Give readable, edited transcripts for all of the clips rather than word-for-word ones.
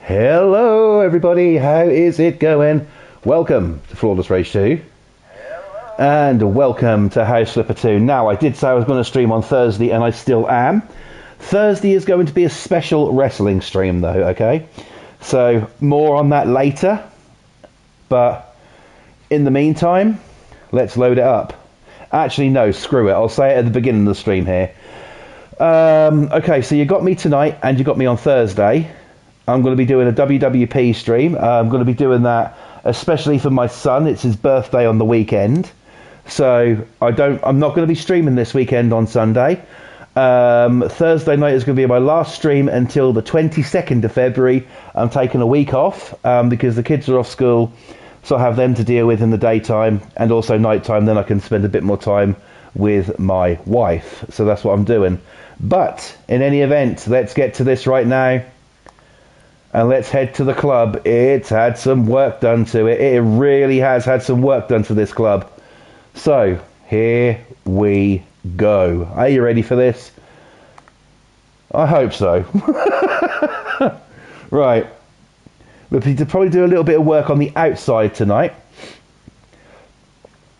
Hello everybody, how is it going? Welcome to Flawless Rage 2. Hello. And welcome to House Flipper 2. Now, I did say I was going to stream on Thursday, and I still am. Thursday is going to be a special wrestling stream though, okay? So, more on that later. But, in the meantime, let's load it up. Actually, no, screw it. I'll say it at the beginning of the stream here. Okay, so you got me tonight, and you got me on Thursday. I'm going to be doing a WWP stream. I'm going to be doing that especially for my son. It's his birthday on the weekend. So I'm not going to be streaming this weekend on Sunday. Thursday night is going to be my last stream until the 22nd of February. I'm taking a week off because the kids are off school. So I have them to deal with in the daytime and also nighttime. Then I can spend a bit more time with my wife. So that's what I'm doing. But in any event, let's get to this right now. And let's head to the club. It's had some work done to it. It really has had some work done to this club. So, here we go. Are you ready for this? I hope so. Right. We'll probably do a little bit of work on the outside tonight.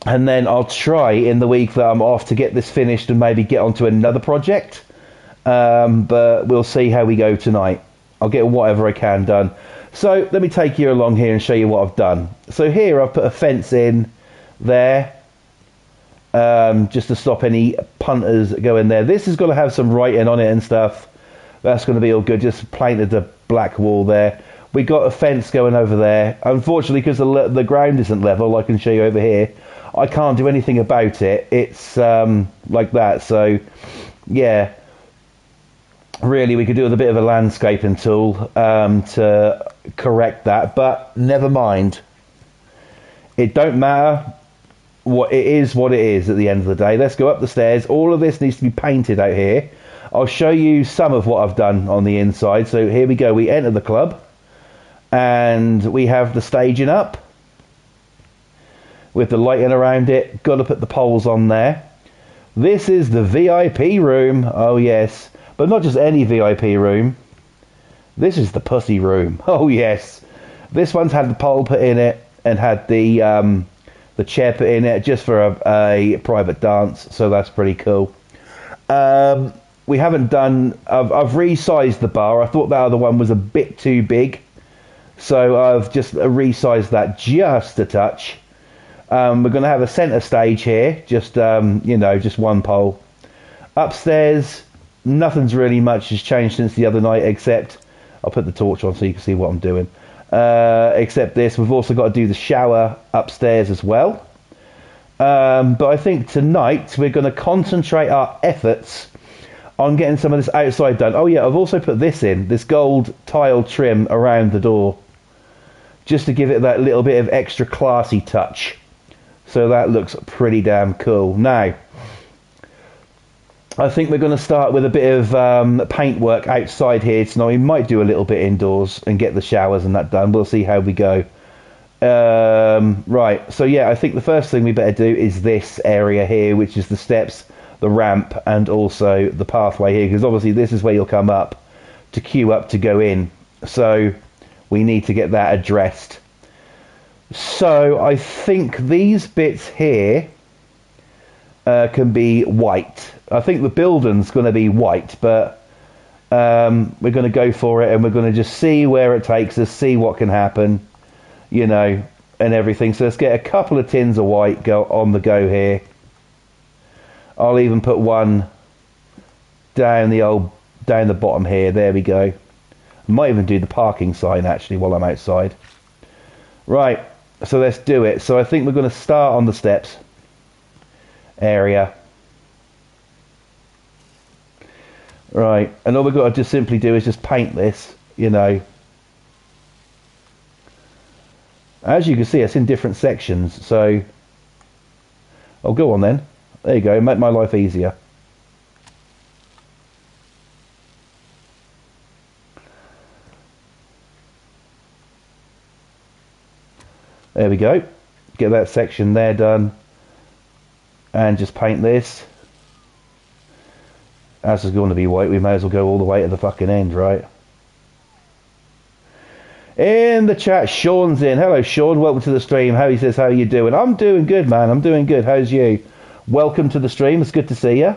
And then I'll try in the week that I'm off to get this finished and maybe get onto another project. But we'll see how we go tonight. I'll get whatever I can done. So let me take you along here and show you what I've done. So here I've put a fence in there just to stop any punters going there. This is going to have some writing on it and stuff. That's going to be all good. Just painted the black wall there. We got a fence going over there. Unfortunately, because the ground isn't level, I can show you over here. I can't do anything about it. It's like that. So yeah. Really, we could do with a bit of a landscaping tool to correct that, but never mind. It don't matter. What it is at the end of the day. Let's go up the stairs. All of this needs to be painted out here. I'll show you some of what I've done on the inside. So here we go. We enter the club, and we have the staging up with the lighting around it. Got to put the poles on there. This is the VIP room. Oh yes. But not just any VIP room. This is the pussy room. Oh yes. This one's had the pole put in it and had the chair put in it just for a private dance. So that's pretty cool. We haven't done. I've resized the bar. I thought that other one was a bit too big, so I've just resized that just a touch. We're going to have a centre stage here. Just just one pole. Upstairs. Nothing's really much has changed since the other night, except I'll put the torch on so you can see what I'm doing. Except this, we've also got to do the shower upstairs as well. But I think tonight we're going to concentrate our efforts on getting some of this outside done. Oh yeah, I've also put this gold tile trim around the door, just to give it that little bit of extra classy touch. So that looks pretty damn cool. Now, I think we're going to start with a bit of paint work outside here. So now we might do a little bit indoors and get the showers and that done. We'll see how we go. Right, so yeah, I think the first thing we better do is this area here, which is the steps, the ramp, and also the pathway here, because obviously this is where you'll come up to queue up to go in. So we need to get that addressed. So I think these bits here can be white. I think the building's going to be white, but we're going to go for it, and we're going to just see where it takes us, see what can happen, and everything. So let's get a couple of tins of white on the go here. I'll even put one down the bottom here. There we go. I might even do the parking sign actually while I'm outside. Right, so let's do it. So I think we're going to start on the steps area. Right, and all we've got to just simply do is just paint this, As you can see, it's in different sections, so I'll go on then. There you go, make my life easier. There we go. Get that section there done. And just paint this. As is going to be white, we may as well go all the way to the fucking end, right? In the chat, Sean's in. Hello, Sean. Welcome to the stream. How he says, how are you doing? I'm doing good, man. I'm doing good. How's you? Welcome to the stream. It's good to see you.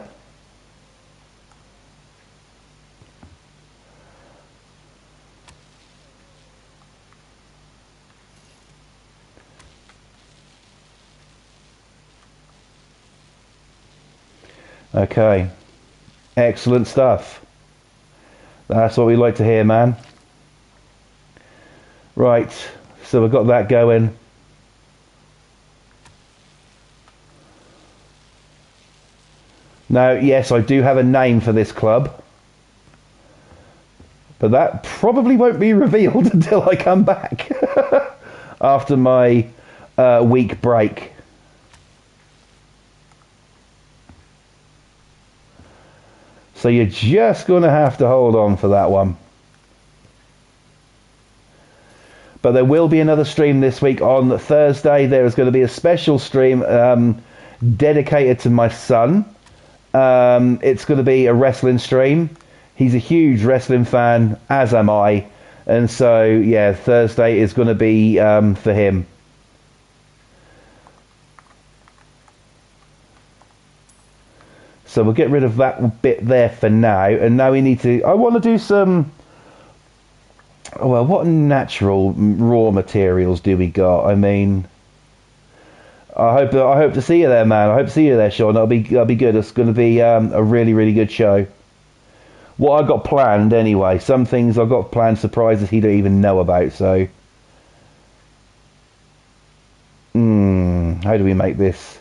Okay. Excellent stuff. That's what we like to hear, man. Right. So we've got that going. Now, yes, I do have a name for this club, but that probably won't be revealed until I come back after my week break. So you're just going to have to hold on for that one. But there will be another stream this week on Thursday. There is going to be a special stream dedicated to my son. It's going to be a wrestling stream. He's a huge wrestling fan, as am I. And so, yeah, Thursday is going to be for him. So we'll get rid of that bit there for now. And now we need to... I want to do some... Well, what natural raw materials do we got? I mean... I hope to see you there, man. I hope to see you there, Sean. That'll be good. It's going to be a really, really good show. What I've got planned, anyway. Some things I've got planned, surprises he don't even know about. So, how do we make this?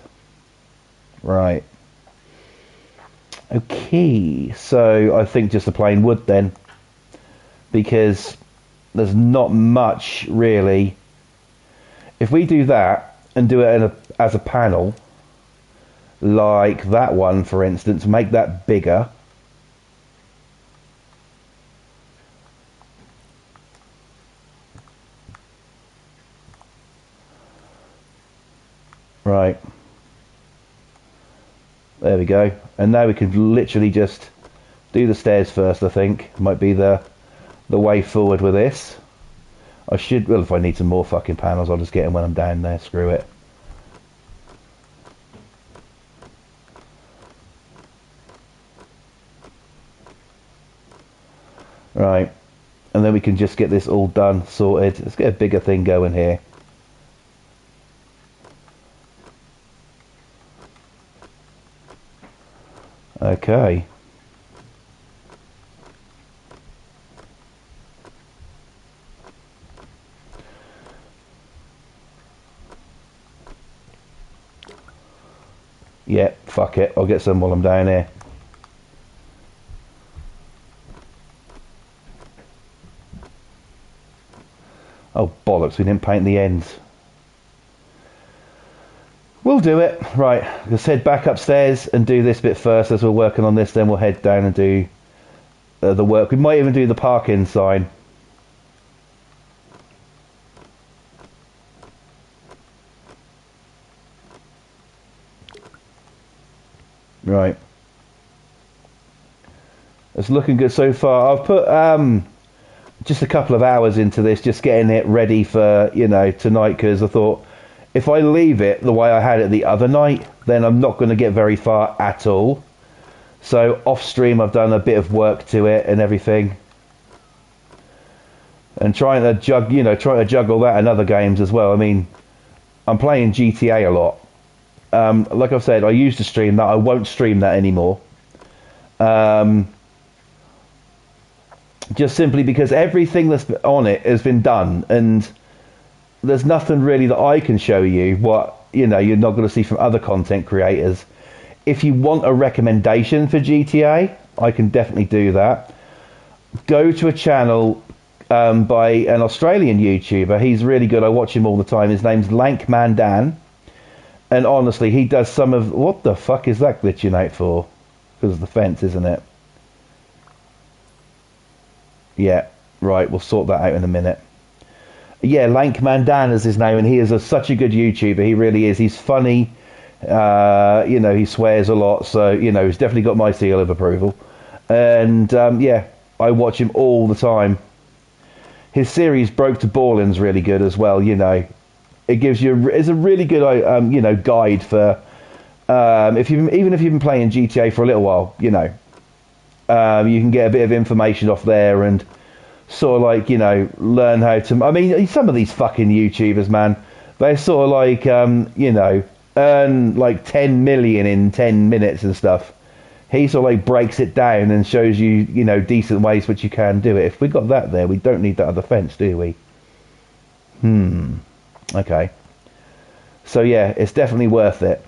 Right. Okay. So I think just a plain wood then, because there's not much really. If we do that and do it as a panel, like that one, for instance, make that bigger. Right. There we go. And now we can literally just do the stairs first, I think. Might be the way forward with this. I should, well, if I need some more fucking panels, I'll just get them when I'm down there. Screw it. Right. And then we can just get this all done, sorted. Let's get a bigger thing going here. Okay. Yeah, fuck it. I'll get some while I'm down here. Oh, bollocks. We didn't paint the ends. We'll do it. Right. Let's head back upstairs and do this bit first as we're working on this. Then we'll head down and do the work. We might even do the parking sign. Right. It's looking good so far. I've put just a couple of hours into this, just getting it ready for, you know, tonight, because I thought if I leave it the way I had it the other night, then I'm not going to get very far at all. So off stream I've done a bit of work to it and everything. And trying to juggle that and other games as well. I mean, I'm playing GTA a lot. Like I've said, I used to stream that. I won't stream that anymore. Just simply because everything that's on it has been done, and there's nothing really that I can show you what, you know, you're not going to see from other content creators. If you want a recommendation for GTA, I can definitely do that. Go to a channel by an Australian YouTuber. He's really good. I watch him all the time. His name's Lankman Dan. And honestly, he does some of... What the fuck is that glitching out for? Because of the fence, isn't it? Yeah, right. We'll sort that out in a minute. Yeah, Lankman Dan is his name, and he is such a good YouTuber. He really is. He's funny. You know, he swears a lot. So, you know, he's definitely got my seal of approval. And, yeah, I watch him all the time. his series Broke to Balling's really good as well. You know, it gives you it's a really good you know, guide for if you even if you've been playing GTA for a little while. You know, you can get a bit of information off there and sort of like, you know, learn how to. I mean, some of these fucking YouTubers, man, they sort of like you know, earn like 10 million in 10 minutes and stuff. He sort of like breaks it down and shows you, you know, decent ways which you can do it. If we got that there, we don't need that other fence, do we? Okay. So yeah, it's definitely worth it.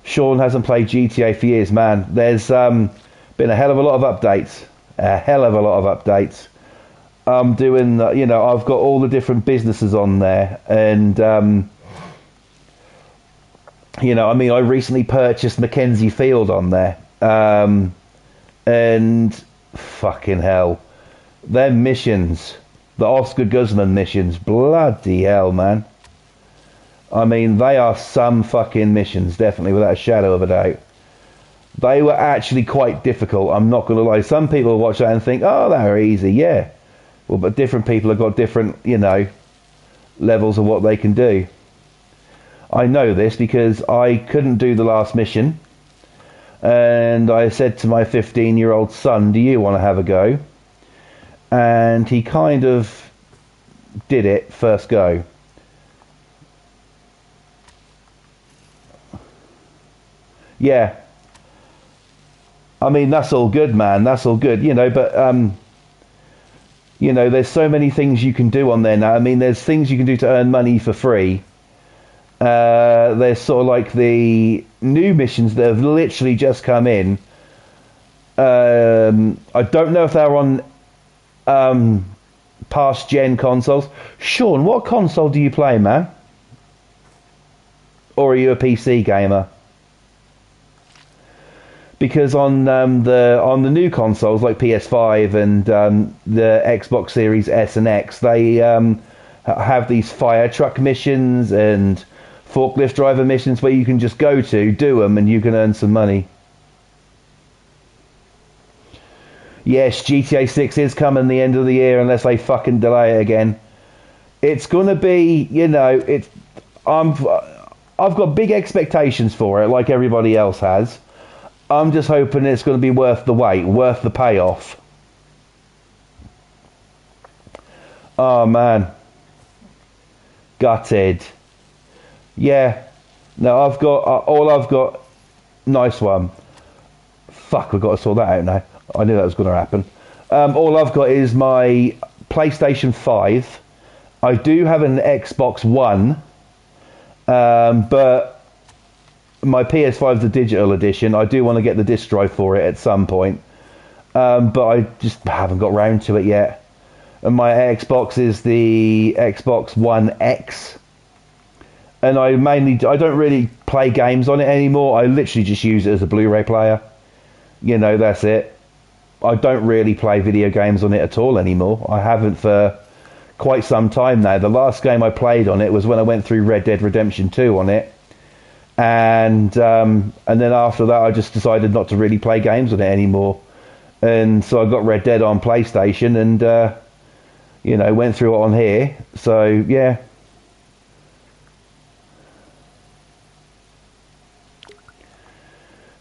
Sean hasn't played GTA for years, man. There's been a hell of a lot of updates. A hell of a lot of updates. I'm doing, you know, I've got all the different businesses on there, and you know, I mean, I recently purchased Mackenzie Field on there, and fucking hell, their missions, the Oscar Guzman missions, bloody hell, man. I mean, they are some fucking missions, definitely, without a shadow of a doubt. They were actually quite difficult, I'm not going to lie. Some people watch that and think, oh, they're easy, yeah. Well, but different people have got different, you know, levels of what they can do. I know this because I couldn't do the last mission, and I said to my 15-year-old son, do you want to have a go? And he kind of did it first go. Yeah. I mean, that's all good, man. That's all good, you know, but you know, there's so many things you can do on there now. I mean, there's things you can do to earn money for free. There's sort of like the new missions that have literally just come in. I don't know if they're on past gen consoles. Sean, what console do you play, man? Or are you a PC gamer? Because on the new consoles like PS5 and the Xbox Series S and X, they have these fire truck missions and forklift driver missions where you can just go to, do them, and you can earn some money. Yes, GTA 6 is coming the end of the year unless they fucking delay it again. It's gonna be, you know, I've got big expectations for it, like everybody else has. I'm just hoping it's going to be worth the wait, worth the payoff. Oh man, gutted. Yeah, no, I've got I've got. Nice one. Fuck, we've got to sort that out now. I knew that was going to happen. All I've got is my PlayStation 5. I do have an Xbox One, but my PS5's the digital edition. I do want to get the disc drive for it at some point, but I just haven't got round to it yet. And my Xbox is the Xbox One X, and I don't really play games on it anymore. I literally just use it as a Blu-ray player. You know, that's it. I don't really play video games on it at all anymore. I haven't for quite some time now. The last game I played on it was when I went through Red Dead Redemption 2 on it. And then after that, I just decided not to really play games on it anymore. And so I got Red Dead on PlayStation and, you know, went through it on here. So, yeah.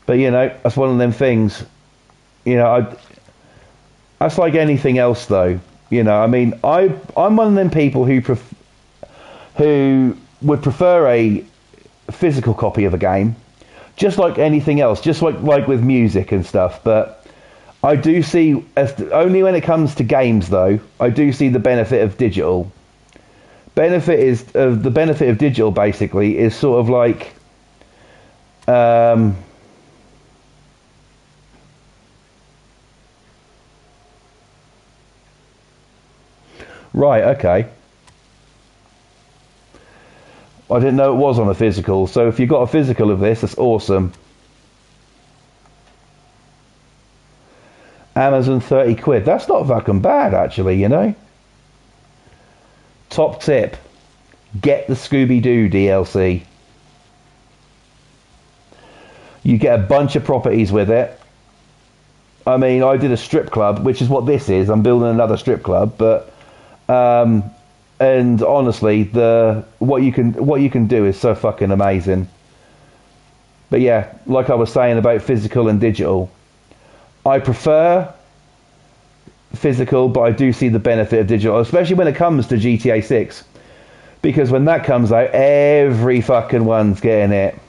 But, you know, that's one of them things. You know, that's like anything else, though. You know, I mean, I'm one of them people who would prefer a physical copy of a game, just like anything else, just like with music and stuff. But I do see, only when it comes to games though, I do see the benefit of digital. The benefit of digital basically is sort of like right, okay. I didn't know it was on a physical, so if you got a physical of this, that's awesome. Amazon 30 quid. That's not fucking bad, actually, you know. Top tip. Get the Scooby-Doo DLC. You get a bunch of properties with it. I mean, I did a strip club, which is what this is. I'm building another strip club, but and honestly, the what you can do is so fucking amazing. But yeah, like I was saying about physical and digital, I prefer physical, but I do see the benefit of digital, especially when it comes to GTA 6, because when that comes out, every fucking one's getting it.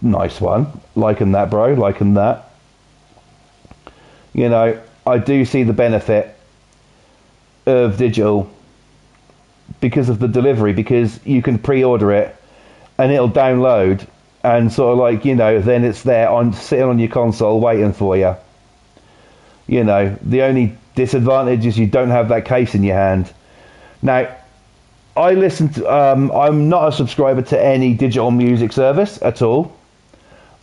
Nice one. Liking that, bro. Liking that. You know, I do see the benefit of digital because of the delivery, because you can pre-order it and it'll download and sort of like, you know, then it's there on sitting on your console waiting for you. You know, the only disadvantage is you don't have that case in your hand. Now, I listen to, I'm not a subscriber to any digital music service at all.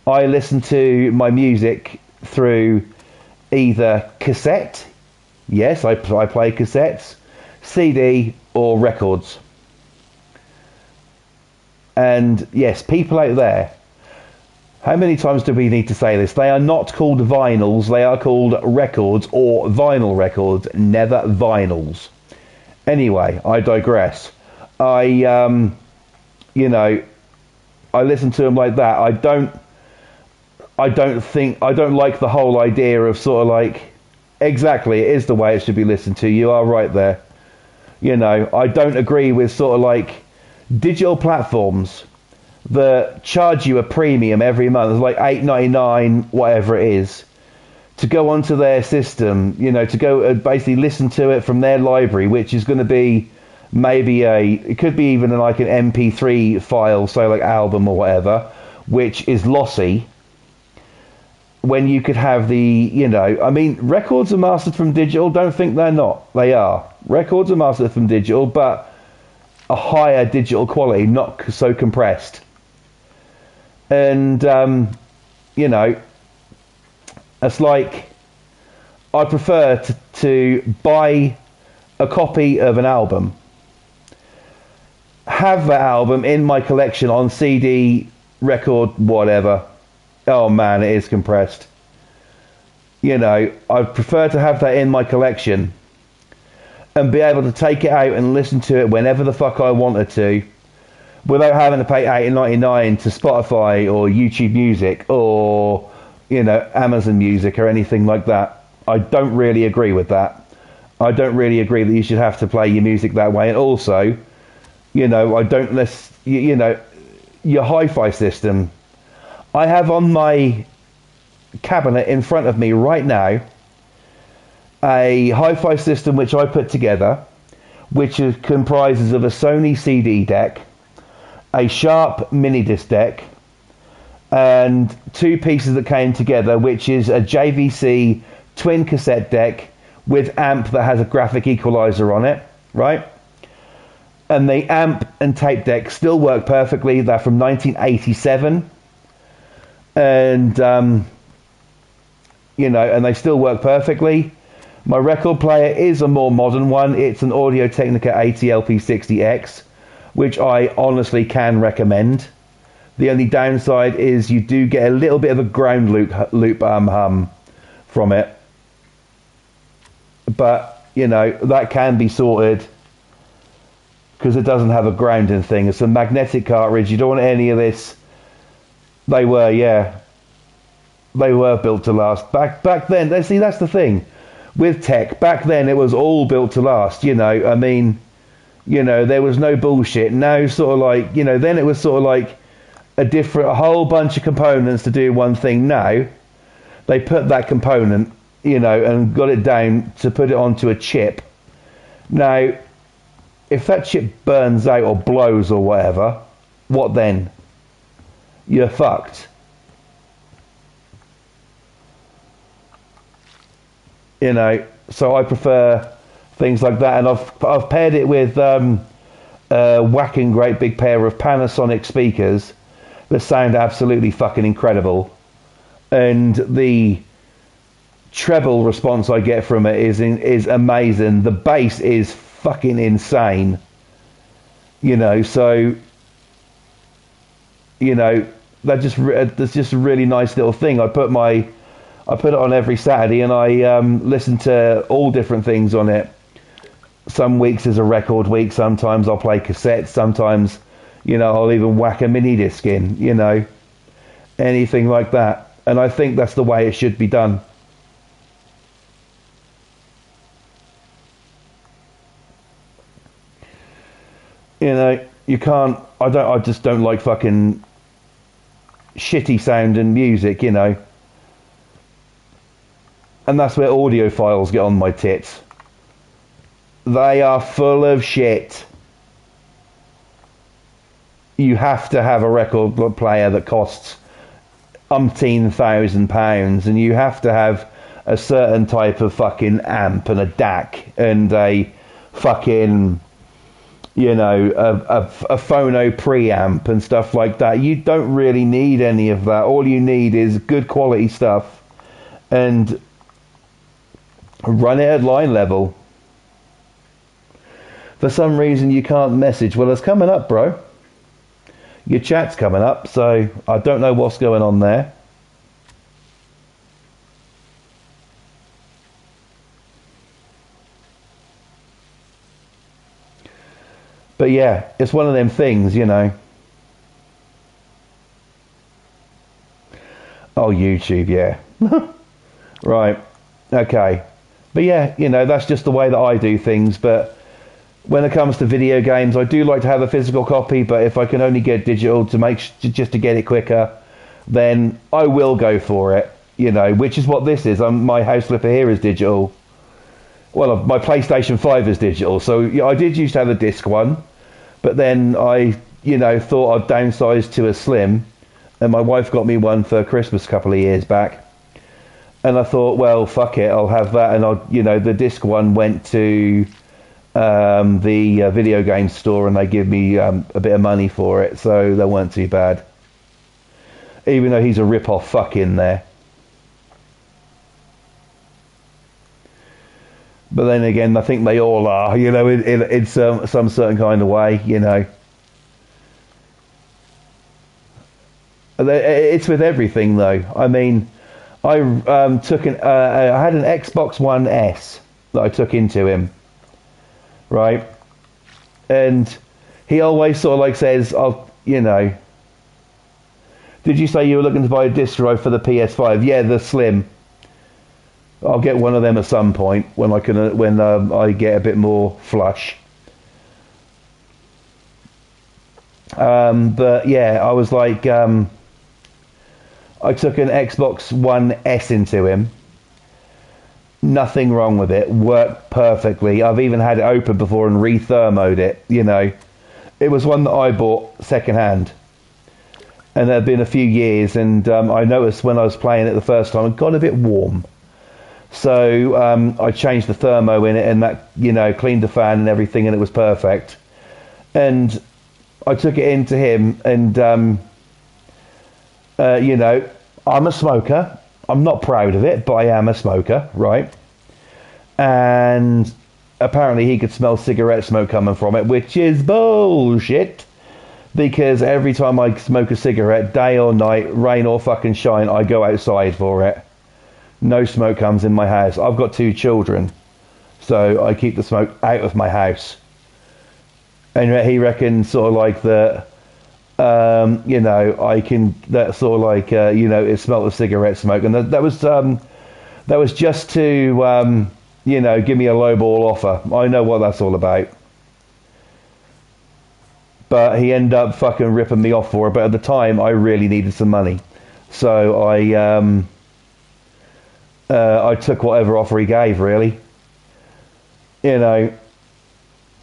I listen to my music through either cassette, yes, I play cassettes, CD, or records. And yes, people out there, how many times do we need to say this? They are not called vinyls, they are called records or vinyl records, never vinyls. Anyway, I digress. You know, I listen to them like that. I don't like the whole idea of sort of like, exactly, it is the way it should be listened to. You are right there. You know, I don't agree with sort of like digital platforms that charge you a premium every month. It's like $8.99, whatever it is, to go onto their system, you know, to go basically listen to it from their library, which is going to be maybe it could be even like an MP3 file, so like album or whatever, which is lossy. When you could have the, you know, I mean, records are mastered from digital. Don't think they're not. They are. Records are mastered from digital, but a higher digital quality, not so compressed. And, you know, it's like, I prefer to buy a copy of an album, have that album in my collection on CD, record, whatever. Oh man, it is compressed. You know, I prefer to have that in my collection and be able to take it out and listen to it whenever the fuck I wanted to, without having to pay $8.99 to Spotify or YouTube Music or, you know, Amazon Music or anything like that. I don't really agree with that. I don't really agree that you should have to play your music that way. And also, you know, I don't you know, your hi-fi system. I have on my cabinet in front of me right now a hi-fi system which I put together, which comprises of a Sony CD deck, a Sharp mini disc deck, and two pieces that came together, which is a JVC twin cassette deck with amp that has a graphic equalizer on it, right? And the amp and tape deck still work perfectly. They're from 1987. And, you know, and they still work perfectly. My record player is a more modern one. It's an Audio-Technica AT-LP60X, which I honestly can recommend. The only downside is you do get a little bit of a ground loop hum from it. But, you know, that can be sorted because it doesn't have a grounding thing. It's a magnetic cartridge. You don't want any of this. They were, yeah. They were built to last. Back then, see, that's the thing. With tech, back then it was all built to last, you know. I mean, you know, there was no bullshit. Now, sort of like, you know, then it was sort of like a whole bunch of components to do one thing. Now, they put that component, you know, and got it down to put it onto a chip. Now, if that chip burns out or blows or whatever, what then? You're fucked. You know, so I prefer things like that, and I've paired it with a whacking great big pair of Panasonic speakers that sound absolutely fucking incredible, and the treble response I get from it is amazing. The bass is fucking insane. You know, so, you know, that's just a really nice little thing. I put it on every Saturday, and I listen to all different things on it. Some weeks is a record week. Sometimes I'll play cassettes. Sometimes, I'll even whack a mini disc in. Anything like that. And I think that's the way it should be done. You can't. I just don't like fucking shitty sound and music. And that's where audiophiles get on my tits. They are full of shit. You have to have a record player that costs umpteen £1,000, and you have to have a certain type of fucking amp and a DAC and a fucking, a phono preamp and stuff like that. You don't really need any of that. All you need is good quality stuff and run it at line level. For some reason you can't message. Well, it's coming up, bro. Your chat's coming up, so I don't know what's going on there. But yeah, it's one of them things, Oh, YouTube, yeah. Right. Okay. But yeah, that's just the way that I do things. But when it comes to video games, I do like to have a physical copy, but if I can only get digital just to get it quicker, then I will go for it, which is what this is. My House Flipper here is digital. Well, my PlayStation 5 is digital, so I did used to have a disc one, but then I, thought I'd downsize to a slim, and my wife got me one for Christmas a couple of years back, and I thought, well, fuck it, I'll have that, and the disc one went to the video game store, and they give me a bit of money for it, so they weren't too bad. Even though he's a rip-off fuck in there. But then again, I think they all are, in some certain kind of way, It's with everything, though. I mean, I had an Xbox One S that I took into him. Right, and he always sort of says, did you say you were looking to buy a disc drive for the PS5? Yeah, the Slim. I'll get one of them at some point when I get a bit more flush. But yeah, I was I took an Xbox One S into him. Nothing wrong with it. Worked perfectly. I've even had it open before and re-thermoed it. It was one that I bought second-hand, and it had been a few years. And I noticed when I was playing it the first time, it got a bit warm. So I changed the thermo in it, and that cleaned the fan and everything, and it was perfect. And I took it into him, and I'm a smoker. I'm not proud of it, but I am a smoker, right? And apparently he could smell cigarette smoke coming from it, which is bullshit. Because every time I smoke a cigarette, day or night, rain or fucking shine, I go outside for it. No smoke comes in my house. I've got 2 children, so I keep the smoke out of my house. And he reckons sort of that... I can, that sort of it smelled of cigarette smoke, and that was just to, give me a lowball offer. I know what that's all about. But he ended up fucking ripping me off for it, but at the time I really needed some money. So I took whatever offer he gave, really. I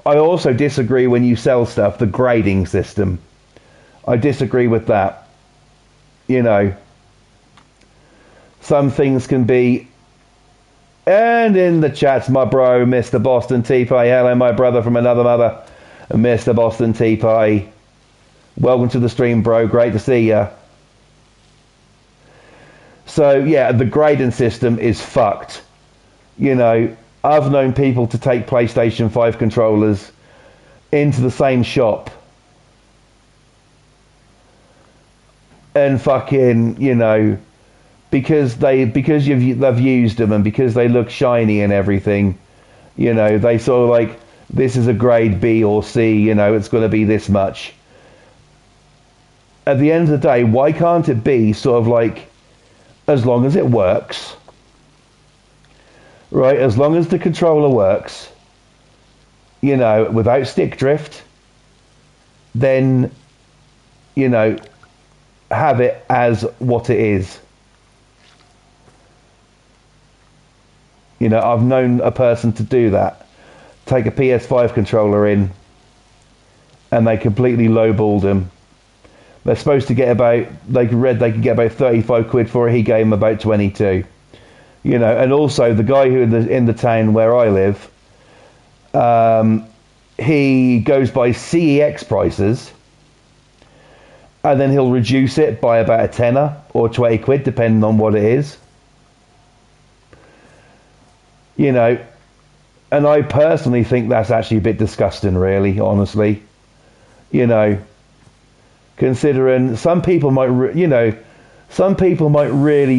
also disagree when you sell stuff, the grading system. I disagree with that. Some things can be... And in the chats, my bro, Mr. Boston Tea Pie. Hello, my brother from another mother, Mr. Boston Tea Pie. Welcome to the stream, bro. Great to see ya. So, yeah, the grading system is fucked. I've known people to take PlayStation 5 controllers into the same shop and fucking, because they've used them and because they look shiny and everything, they sort of like, this is a grade B or C, it's going to be this much. At the end of the day, why can't it be sort of like, as long as it works, right? As long as the controller works, without stick drift, then, have it as what it is. I've known a person to do that. Take a PS5 controller in, and they completely lowballed him. They're supposed to get about, they could get about 35 quid for it. He gave them about 22. And also the guy who in the town where I live, he goes by CEX prices, and then he'll reduce it by about a tenner or 20 quid, depending on what it is. And I personally think that's actually a bit disgusting, really, honestly. Considering some people might really,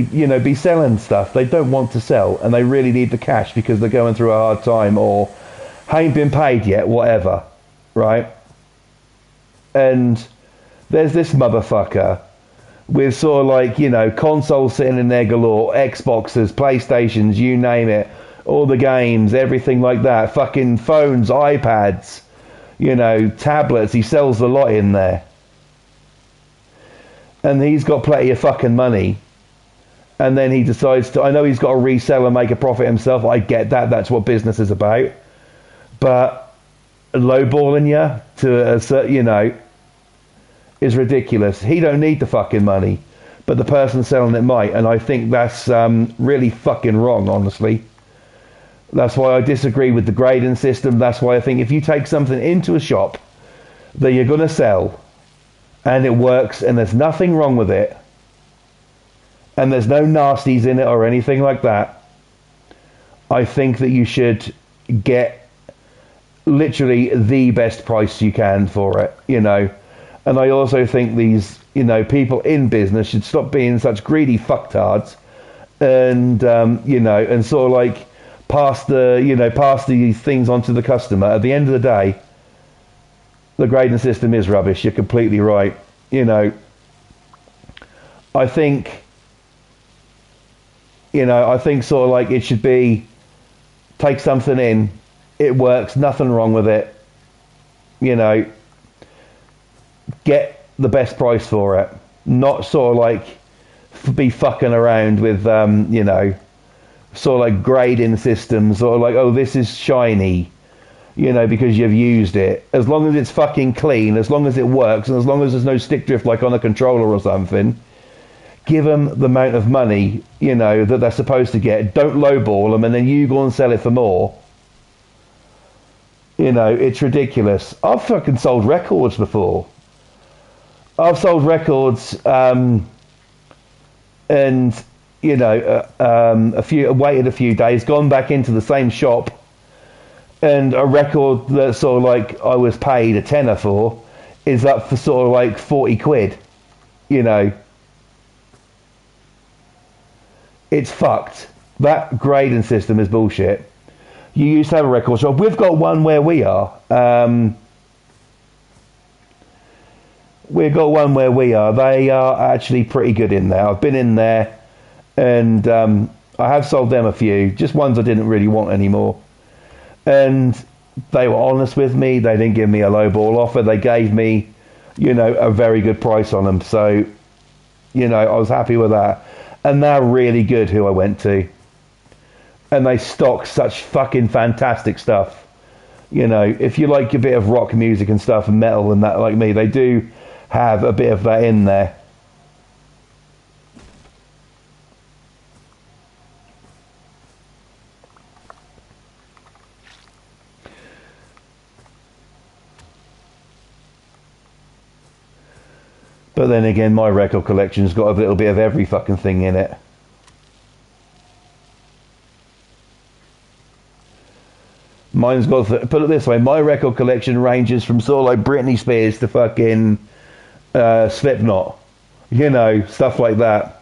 be selling stuff they don't want to sell, and they really need the cash because they're going through a hard time or ain't been paid yet, whatever, right? And there's this motherfucker with sort of like, consoles sitting in there galore, Xboxes, PlayStations, you name it, all the games, everything like that, fucking phones, iPads, tablets, he sells a lot in there. And he's got plenty of fucking money. And then he decides to, I know he's got to resell and make a profit himself, I get that, that's what business is about. But lowballing you to a certain, is ridiculous. He don't need the fucking money, but the person selling it might, and I think that's really fucking wrong, honestly. That's why I disagree with the grading system. That's why I think if you take something into a shop that you're going to sell, and it works, and there's nothing wrong with it, and there's no nasties in it or anything like that, I think that you should get literally the best price you can for it, And I also think these, people in business should stop being such greedy fucktards, and and sort of like pass these things on to the customer. At the end of the day, the grading system is rubbish. You're completely right. I think sort of like it should be, take something in, it works, nothing wrong with it, get the best price for it, not sort of like be fucking around with sort of like grading systems, or like, oh, this is shiny, because you've used it. As long as it's fucking clean, as long as it works, and as long as there's no stick drift like on a controller or something, give them the amount of money that they're supposed to get. Don't lowball them and then you go and sell it for more. It's ridiculous. I've fucking sold records before. I've sold records, and waited a few days, gone back into the same shop, and a record that sort of like I was paid a tenner for is up for sort of like 40 quid. It's fucked. That grading system is bullshit. You used to have a record shop. We've got one where we are. We've got one where we are. They are actually pretty good in there. I've been in there, and I have sold them a few, just ones I didn't really want anymore. And they were honest with me. They didn't give me a low ball offer. They gave me, a very good price on them. So, I was happy with that. And they're really good, who I went to. And they stock such fucking fantastic stuff. If you like a bit of rock music and stuff and metal and that, like me, they do have a bit of that in there. But then again, my record collection's got a little bit of every fucking thing in it. Mine's got, put it this way, my record collection ranges from sort of like Britney Spears to fucking Slipknot. You know, stuff like that.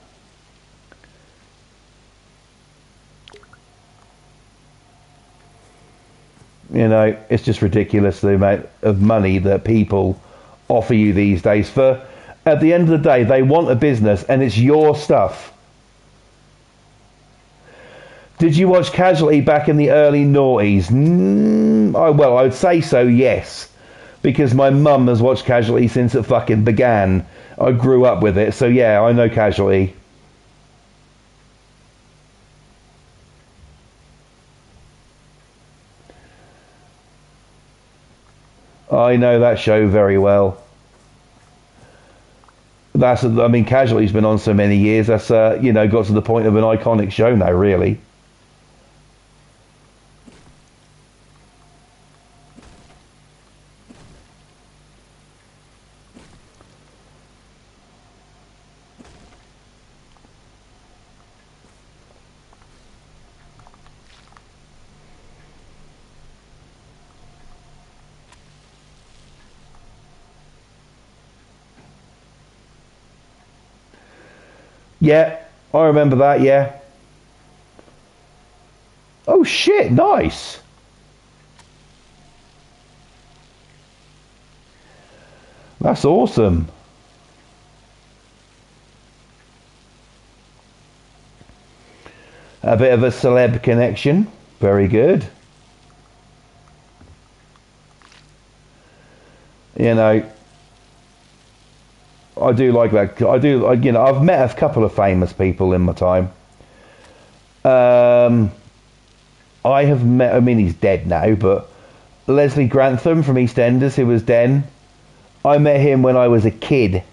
You know, it's just ridiculous the amount of money that people offer you these days for. At the end of the day, they want a business, and it's your stuff. Did you watch Casualty back in the early noughties? Well, I would say so, yes. Because my mum has watched Casualty since it fucking began. I grew up with it, so yeah, I know Casualty. I know that show very well. I mean, Casualty's been on so many years, that's, got to the point of an iconic show now, really. Yeah, I remember that, yeah. Oh shit, nice. That's awesome. A bit of a celeb connection. Very good. You know, I do like that. I've met a couple of famous people in my time. I have met, I mean, he's dead now, but Leslie Grantham from EastEnders, who was Den. I met him when I was a kid.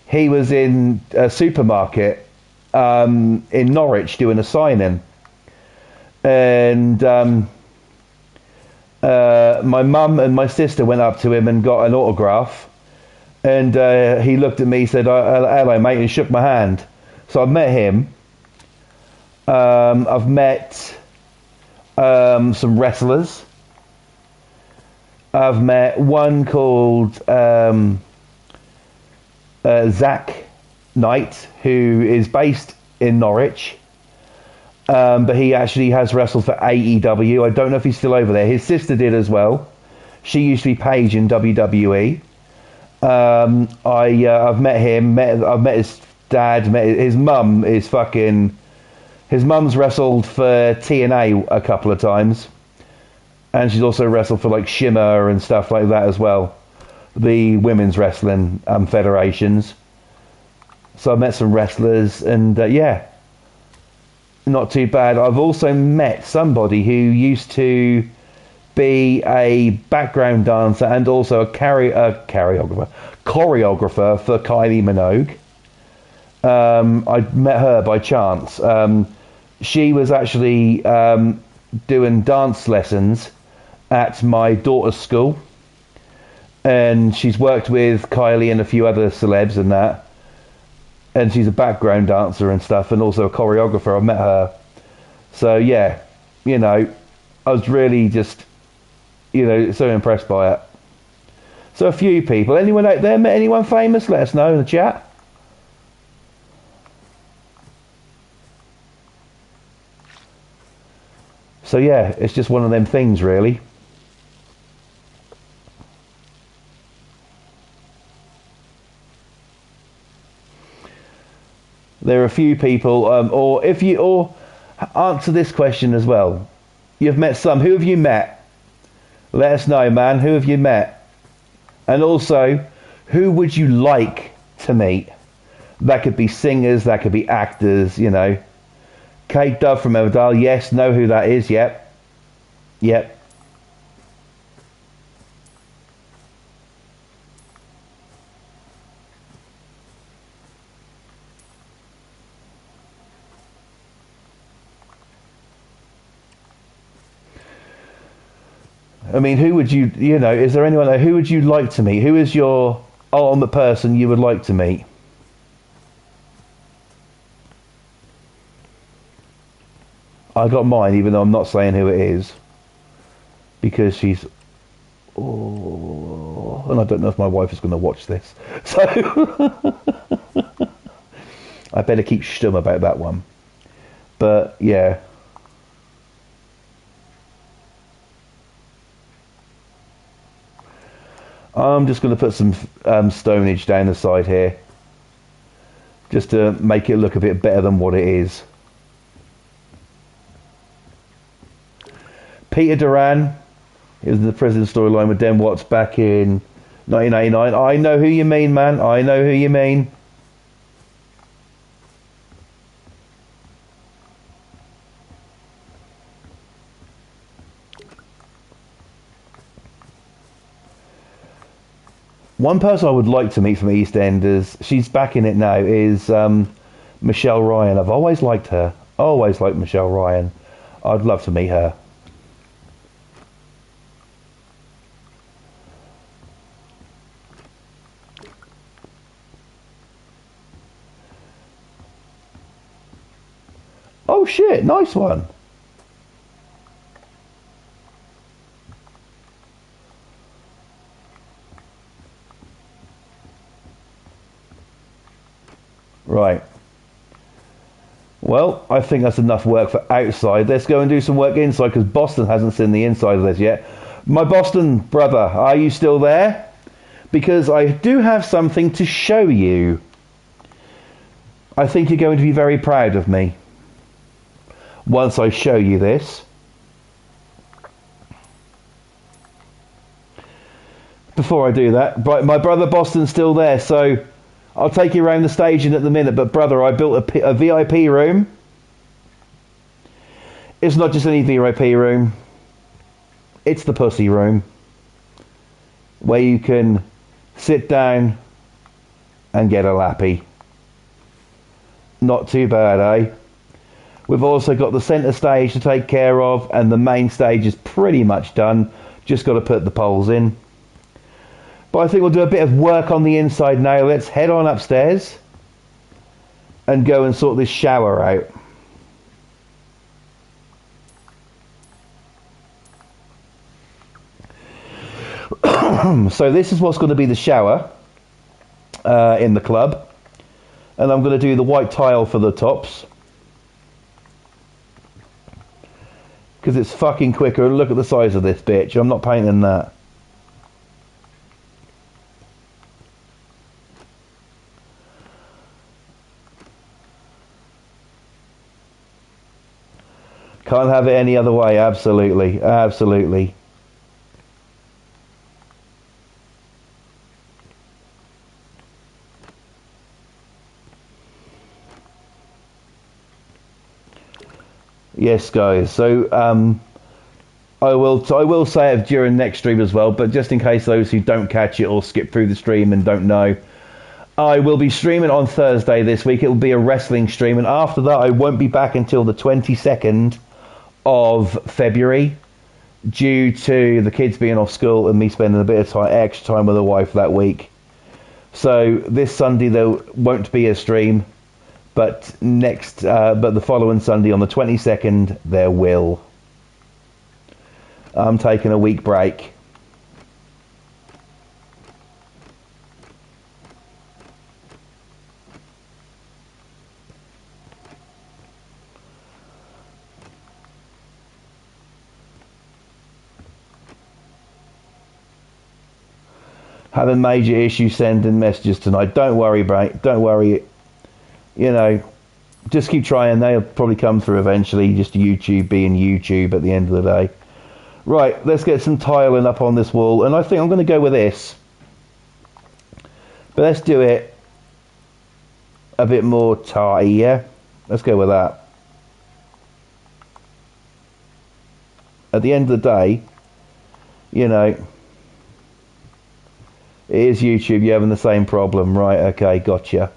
He was in a supermarket in Norwich doing a signing. And my mum and my sister went up to him and got an autograph. And he looked at me, said, hello, mate, and shook my hand. So I've met him. I've met some wrestlers. I've met one called Zach Knight, who is based in Norwich. But he actually has wrestled for AEW. I don't know if he's still over there. His sister did as well. She used to be Paige in WWE. I've met him. I've met his dad. Met his mum. His mum's wrestled for TNA a couple of times, and she's also wrestled for like Shimmer and stuff like that as well. The women's wrestling federations. So I've met some wrestlers, and yeah, not too bad. I've also met somebody who used to be a background dancer and also a choreographer for Kylie Minogue. I met her by chance. She was actually doing dance lessons at my daughter's school, and she's worked with Kylie and a few other celebs and that. And she's a background dancer and stuff, and also a choreographer. I met her. So yeah, I was really just, so impressed by it. So a few people. Anyone out there met anyone famous? Let us know in the chat. So yeah, it's just one of them things, really. There are a few people, or answer this question as well. You've met some. Who have you met? Let us know, man. Who have you met? And also, who would you like to meet? That could be singers, that could be actors, Kate Dove from Everdale, yes, know who that is, yep. Yep. I mean, who would you, is there anyone there, who would you like to meet? Who is your ultimate person you would like to meet? I got mine, even though I'm not saying who it is, because she's, and I don't know if my wife is going to watch this, so I better keep stum about that one. But yeah. I'm just going to put some stonage down the side here, just to make it look a bit better than what it is. Peter Duran is the prison storyline with Den Watts back in 1989. I know who you mean, man. I know who you mean. One person I would like to meet from EastEnders, she's back in it now, is Michelle Ryan. I've always liked her. Always liked Michelle Ryan. I'd love to meet her. Oh shit, nice one. Right. Well, I think that's enough work for outside. Let's go and do some work inside, because Boston hasn't seen the inside of this yet. My Boston brother, are you still there? Because I do have something to show you. I think you're going to be very proud of me once I show you this. Before I do that, my brother Boston's still there, so I'll take you around the staging at the minute. But brother, I built a VIP room. It's not just any VIP room. It's the pussy room, where you can sit down and get a lappy. Not too bad, eh? We've also got the centre stage to take care of, and the main stage is pretty much done. Just got to put the poles in. But I think we'll do a bit of work on the inside now. Let's head on upstairs and go and sort this shower out. So this is what's going to be the shower in the club. And I'm going to do the white tile for the tops, because it's fucking quicker. Look at the size of this bitch. I'm not painting that. Can't have it any other way. Absolutely. Absolutely. Yes, guys. So I will say it during next stream as well, but just in case those who don't catch it or skip through the stream and don't know, I will be streaming on Thursday this week. It will be a wrestling stream, and after that I won't be back until the 22nd of February, due to the kids being off school and me spending a bit of extra time with the wife that week. So this Sunday there won't be a stream. But but the following Sunday on the 22nd, there will. I'm taking a week break. Having major issues sending messages tonight. Don't worry, mate. Don't worry. You know, just keep trying. They'll probably come through eventually. Just YouTube being YouTube at the end of the day. Right, let's get some tiling up on this wall. And I think I'm going to go with this. But let's do it a bit more tarty, yeah? Let's go with that. At the end of the day, you know, it is YouTube. You're having the same problem. Right, okay, gotcha.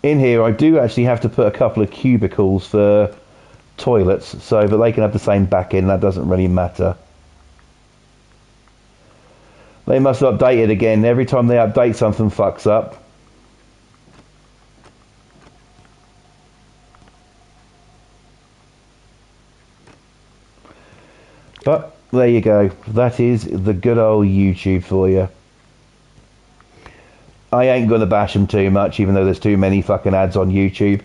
In here, I do actually have to put a couple of cubicles for toilets, so but they can have the same back in. That doesn't really matter. They must update it again. Every time they update, something fucks up. But there you go. That is the good old YouTube for you. I ain't gonna bash them too much, even though there's too many fucking ads on YouTube.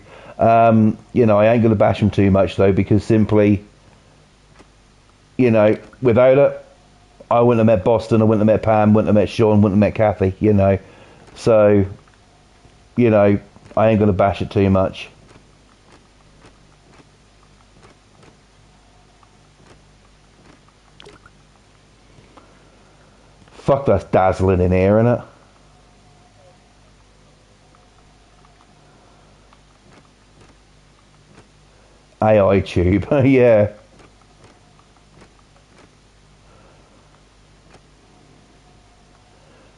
You know, I ain't gonna bash them too much though, because simply, you know, without it, I wouldn't have met Boston, I wouldn't have met Pam, wouldn't have met Sean, wouldn't have met Kathy, you know. So, you know, I ain't gonna bash it too much. Fuck, that's dazzling in here, innit? AI tube, yeah.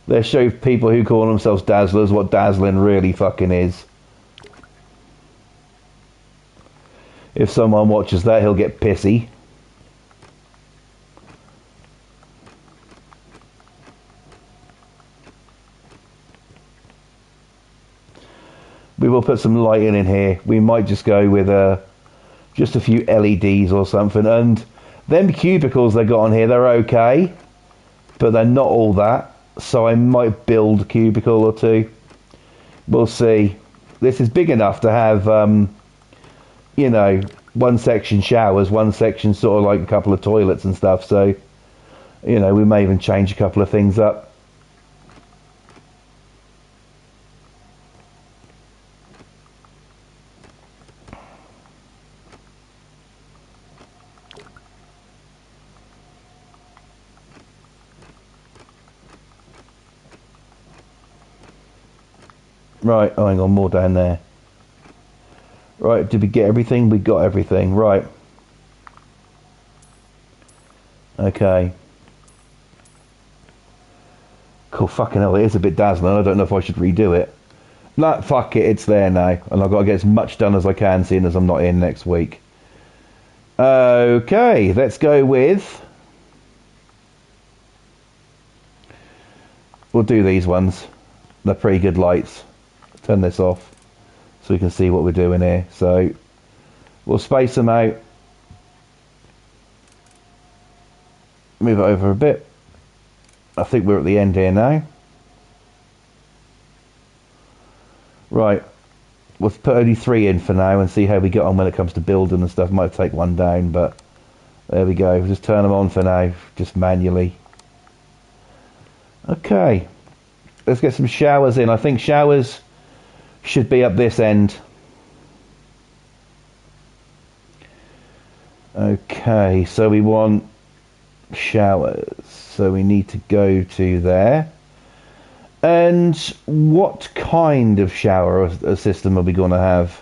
They show people who call themselves dazzlers what dazzling really fucking is. If someone watches that, he'll get pissy. We will put some lighting in here. We might just go with just a few LEDs or something. And them cubicles they got on here, they're okay, but they're not all that. So I might build a cubicle or two. We'll see. This is big enough to have, you know, one section showers, one section sort of like a couple of toilets and stuff. So, you know, we may even change a couple of things up. Right, oh, hang on, more down there. Right, did we get everything? We got everything, right. Okay. Cool, fucking hell, it is a bit dazzling. I don't know if I should redo it. Nah, fuck it, it's there now. And I've got to get as much done as I can, seeing as I'm not in next week. Okay, let's go with... We'll do these ones. They're pretty good lights. Turn this off so we can see what we're doing here. So we'll space them out, move it over a bit. I think we're at the end here now. Right, we'll put only 3 in for now and see how we get on when it comes to building and stuff. Might take one down, but there we go. Just turn them on for now, just manually. Okay, let's get some showers in. I think showers should be up this end. Okay, so we want showers. So we need to go to there. And what kind of shower system are we going to have?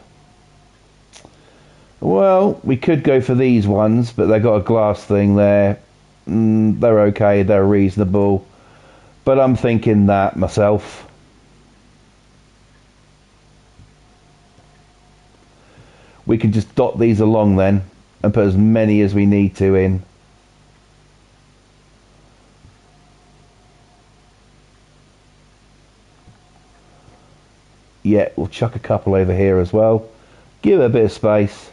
Well, we could go for these ones, but they've got a glass thing there. They're okay, they're reasonable. But I'm thinking that myself. We can just dot these along then and put as many as we need to in. Yeah, we'll chuck a couple over here as well. Give it a bit of space.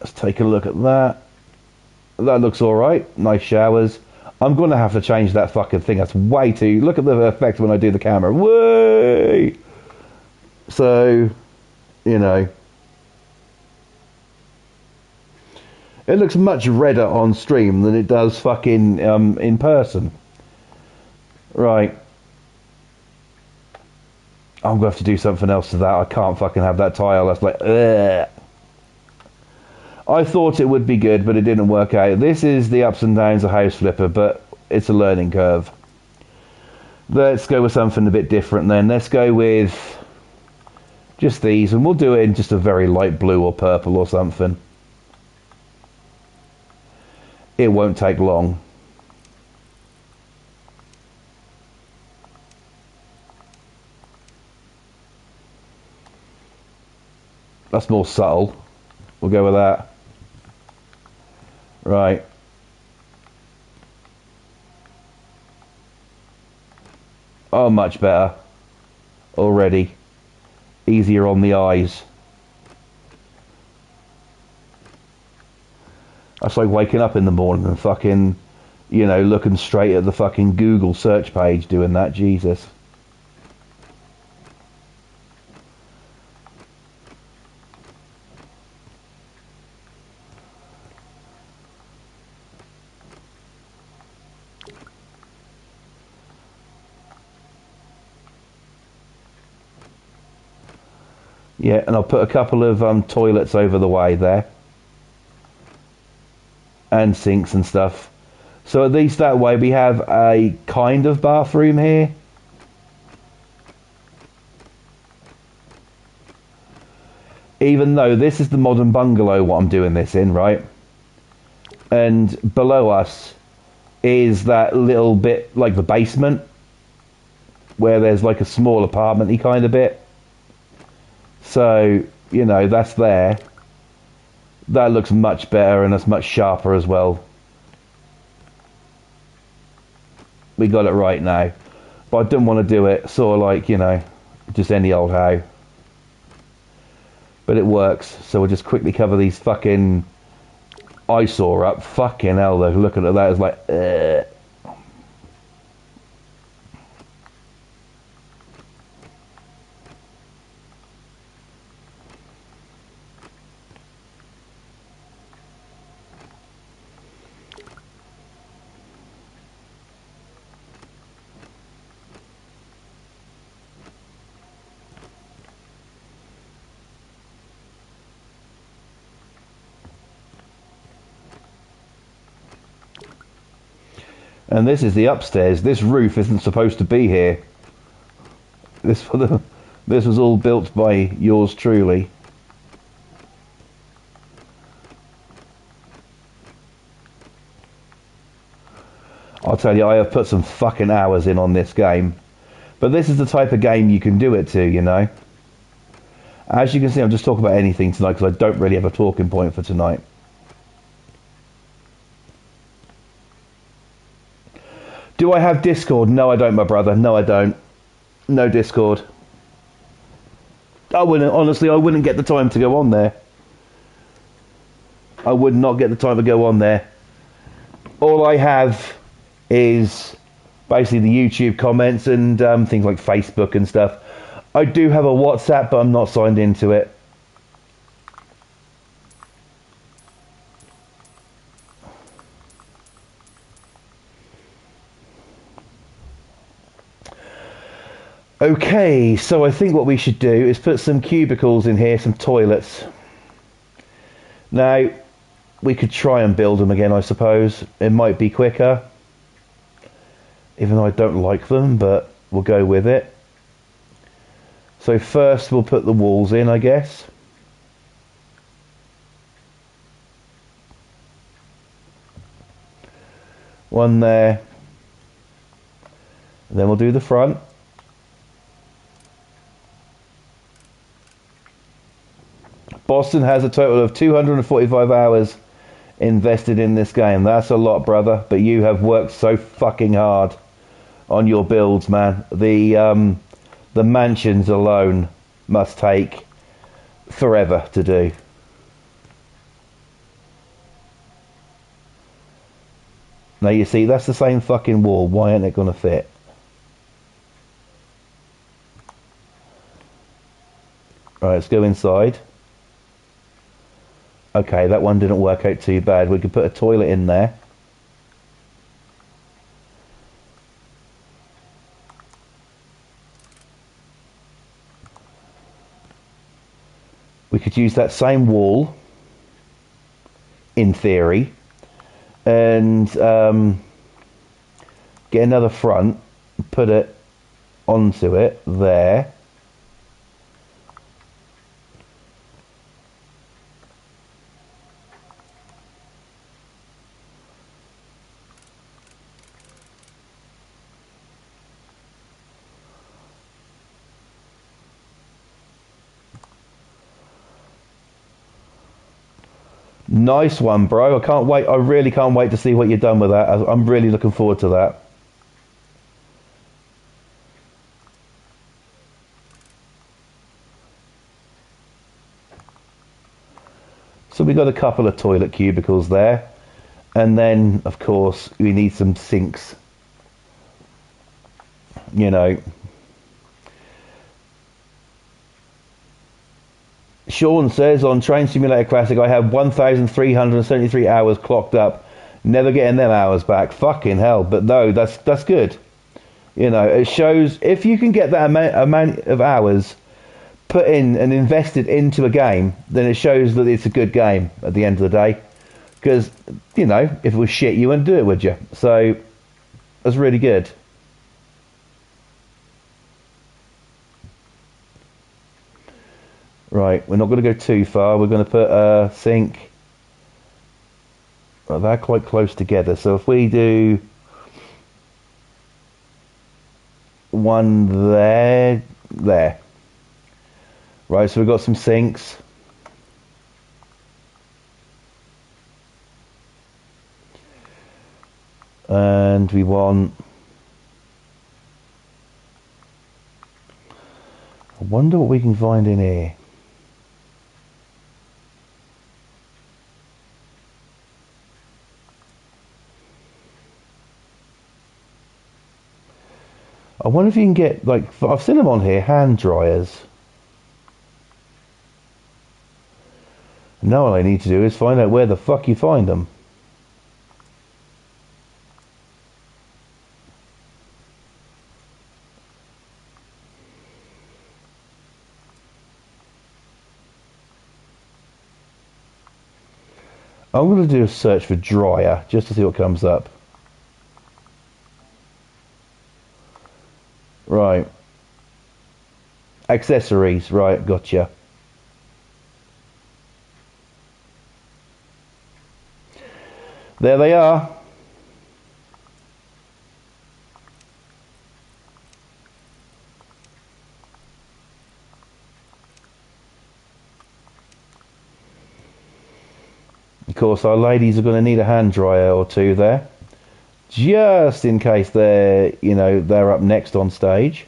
Let's take a look at that. That looks alright. Nice showers. I'm going to have to change that fucking thing. That's way too... Look at the effect when I do the camera. Way! So, you know. It looks much redder on stream than it does fucking in person. Right. I'm going to have to do something else to that. I can't fucking have that tile. That's like... Ugh. I thought it would be good, but it didn't work out. This is the ups and downs of House Flipper, but it's a learning curve. Let's go with something a bit different then. Let's go with just these, and we'll do it in just a very light blue or purple or something. It won't take long. That's more subtle. We'll go with that. Right. Oh, much better. Already. easier on the eyes. That's like waking up in the morning and fucking, you know, looking straight at the fucking Google search page doing that. Jesus. Yeah, and I'll put a couple of toilets over the way there. And sinks and stuff. So at least that way we have a kind of bathroom here. Even though this is the modern bungalow what I'm doing this in, right? And below us is that little bit like the basement where there's like a small apartment-y kind of bit. So, you know, that's there. That looks much better and that's much sharper as well. We got it right now. But I didn't want to do it sort of like, you know, just any old how. But it works. So we'll just quickly cover these fucking eyesore up. Fucking hell though, looking at that is like, ugh. And this is the upstairs. This roof isn't supposed to be here. This was all built by yours truly. I'll tell you, I have put some fucking hours in on this game. But this is the type of game you can do it to, you know. As you can see, I'm just talking about anything tonight because I don't really have a talking point for tonight. Do I have Discord? No, I don't, my brother. No, I don't. No Discord. I wouldn't get the time to go on there. I would not get the time to go on there. All I have is basically the YouTube comments and things like Facebook and stuff. I do have a WhatsApp, but I'm not signed into it. Okay, so I think what we should do is put some cubicles in here, some toilets. Now, we could try and build them again, I suppose. It might be quicker. Even though I don't like them, but we'll go with it. So first we'll put the walls in, I guess. One there. And then we'll do the front. Boston has a total of 245 hours invested in this game. That's a lot, brother. But you have worked so fucking hard on your builds, man. The mansions alone must take forever to do. Now you see, that's the same fucking wall. Why ain't it gonna fit? Right, let's go inside. Okay, that one didn't work out too bad. We could put a toilet in there. We could use that same wall, in theory, and get another front, put it onto it there. Nice one, bro. I can't wait. I really can't wait to see what you've done with that. I'm really looking forward to that. So we got a couple of toilet cubicles there. And then, of course, we need some sinks. You know. Sean says on Train Simulator Classic, I have 1,373 hours clocked up. Never getting them hours back. Fucking hell. But no, that's good. You know, it shows if you can get that amount of hours put in and invested into a game, then it shows that it's a good game at the end of the day. Because, you know, if it was shit, you wouldn't do it, would you? So, that's really good. Right, we're not going to go too far. We're going to put a sink. Well, they're quite close together. So if we do one there. Right, so we've got some sinks. And we want... I wonder what we can find in here. I wonder if you can get, like, I've seen them on here, hand dryers. Now all I need to do is find out where the fuck you find them. I'm going to do a search for dryer, just to see what comes up. Right. Accessories, right, gotcha. There they are. Of course, our ladies are going to need a hand dryer or two there, just in case they're, you know, they're up next on stage.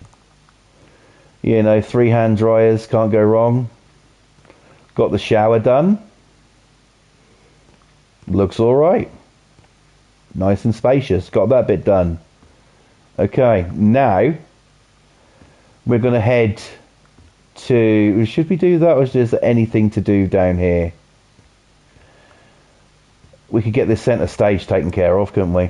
You know, 3 hand dryers, can't go wrong. Got the shower done. Looks all right. Nice and spacious. Got that bit done. Okay, now we're going to head to... Should we do that, or is there anything to do down here? We could get this centre stage taken care of, couldn't we?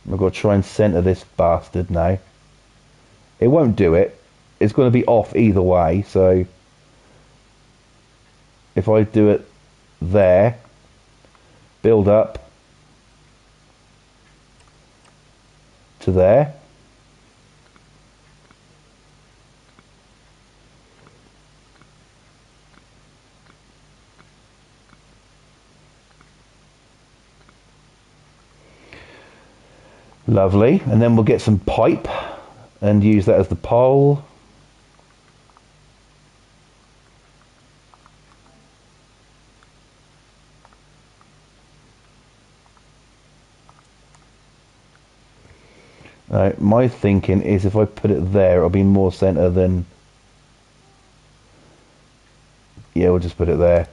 I've got to try and centre this bastard now. It won't do it. It's going to be off either way, so... If I do it there, build up to there. Lovely. And then we'll get some pipe and use that as the pole. My thinking is if I put it there, it'll be more centre than... Yeah, we'll just put it there.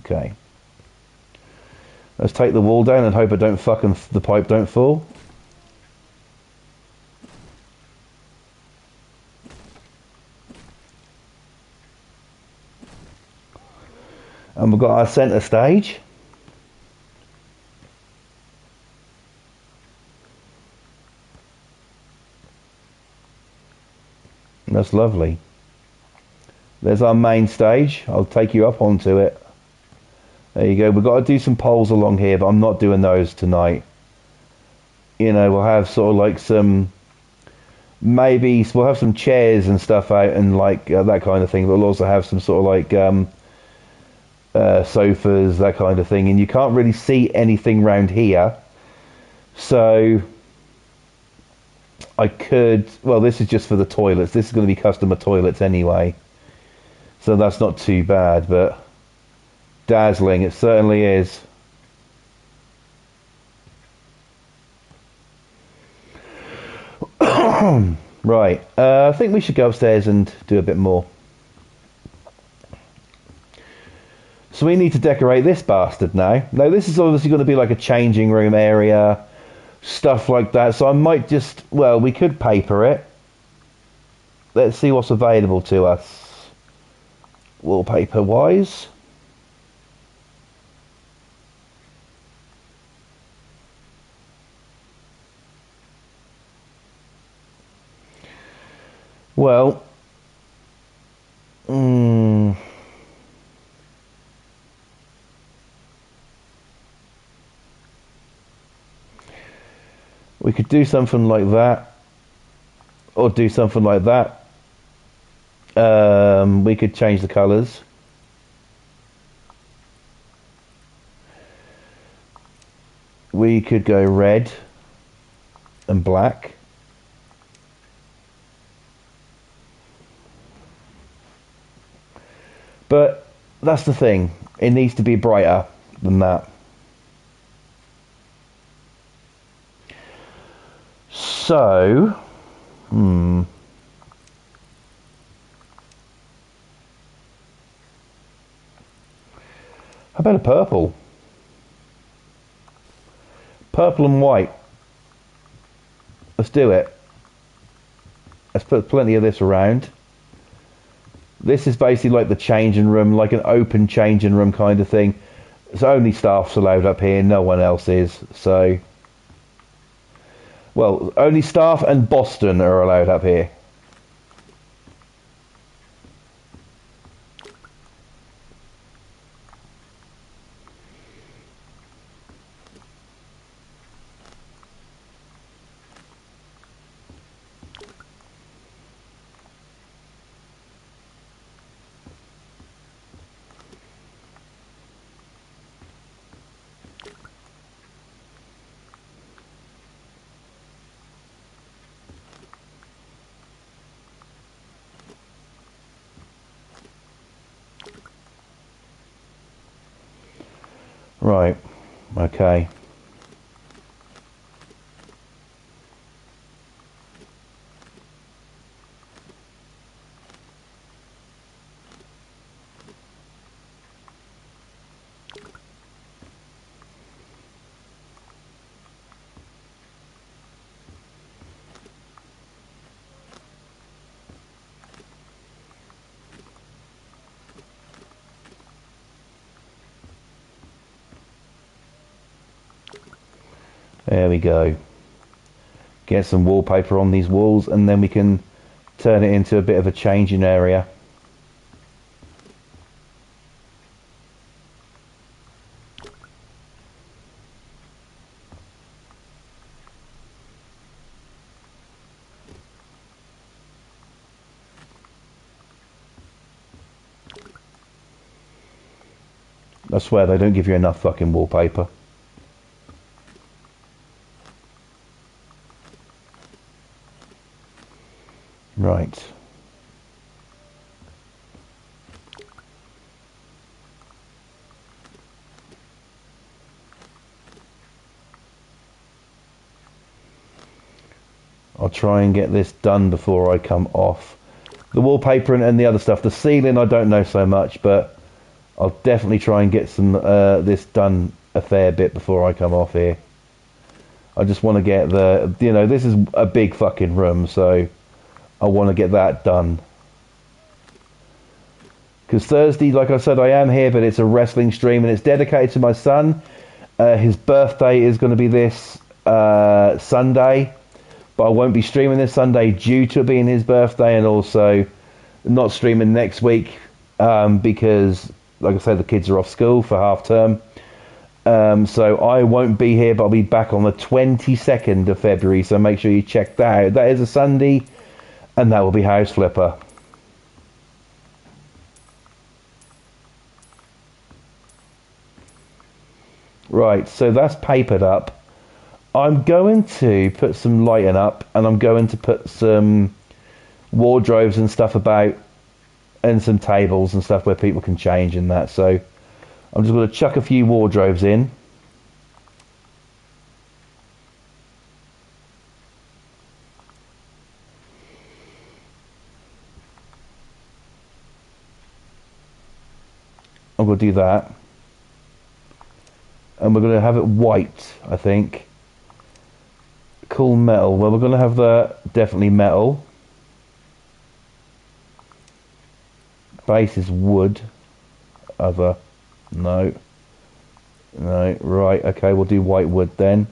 Okay. Let's take the wall down and hope the pipe don't fall. And we've got our centre stage. That's lovely. There's our main stage. I'll take you up onto it. There you go. We've got to do some poles along here, but I'm not doing those tonight. You know, we'll have sort of like some... Maybe we'll have some chairs and stuff out and like that kind of thing. But we'll also have some sort of like sofas, that kind of thing. And you can't really see anything round here. So I could... Well, this is just for the toilets. This is going to be customer toilets anyway. So that's not too bad, but... Dazzling, it certainly is. Right, I think we should go upstairs and do a bit more. So we need to decorate this bastard now. Now this is obviously going to be like a changing room area, stuff like that. So I might just, well, we could paper it. Let's see what's available to us, wallpaper wise. Well, we could do something like that, or do something like that. We could change the colours. We could go red and black. But that's the thing, it needs to be brighter than that. So, how about a purple? Purple and white. Let's do it. Let's put plenty of this around. This is basically like the changing room, like an open changing room kind of thing. So only staff's allowed up here, no one else is. So, well, only staff and Boston are allowed up here. Right, okay. There we go. Get some wallpaper on these walls and then we can turn it into a bit of a changing area. I swear they don't give you enough fucking wallpaper. Right. I'll try and get this done before I come off. The wallpaper and the other stuff. The ceiling I don't know so much, but I'll definitely try and get some this done a fair bit before I come off here. I just want to get the, you know, this is a big fucking room, so I want to get that done. Because Thursday, like I said, I am here, but it's a wrestling stream and it's dedicated to my son. His birthday is going to be this Sunday, but I won't be streaming this Sunday due to it being his birthday, and also not streaming next week because, like I said, the kids are off school for half term. So I won't be here, but I'll be back on the 22nd of February, so make sure you check that out. That is a Sunday, and that will be House Flipper. Right, so that's papered up. I'm going to put some lighting up, and I'm going to put some wardrobes and stuff about, and some tables and stuff where people can change and that. So I'm just going to chuck a few wardrobes in. I'm going to do that. And we're going to have it white, I think. Cool metal. Well, we're going to have that definitely metal. Base is wood. Other. No. No. Right. Okay, we'll do white wood then.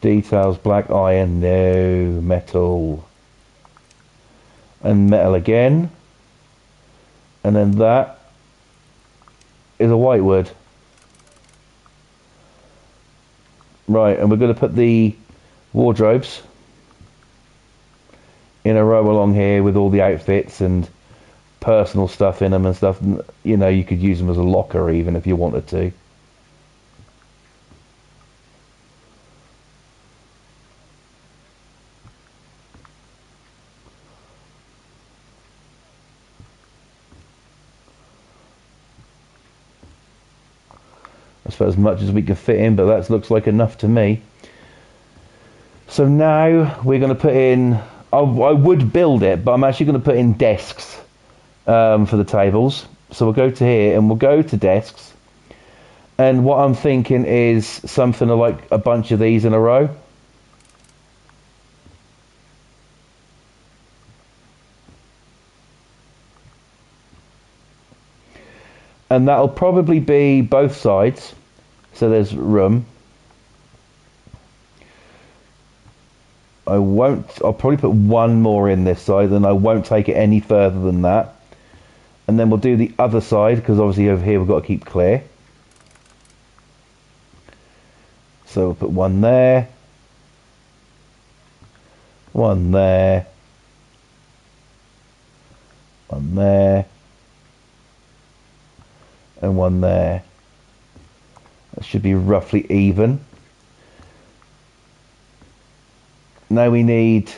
Details, black iron. No. Metal. And metal again. And then that is a white wood. Right, and we're going to put the wardrobes in a row along here with all the outfits and personal stuff in them and stuff. You know, you could use them as a locker even if you wanted to. That's about as much as we can fit in, but that looks like enough to me. So now we're going to put in, I would build it, but I'm actually going to put in desks for the tables. So we'll go to here and we'll go to desks. And what I'm thinking is something like a bunch of these in a row. And that'll probably be both sides. So there's room. I'll probably put one more in this side, and I won't take it any further than that. And then we'll do the other side, because obviously over here we've got to keep clear. So we'll put one there. One there. One there. And one there. That should be roughly even. Now we need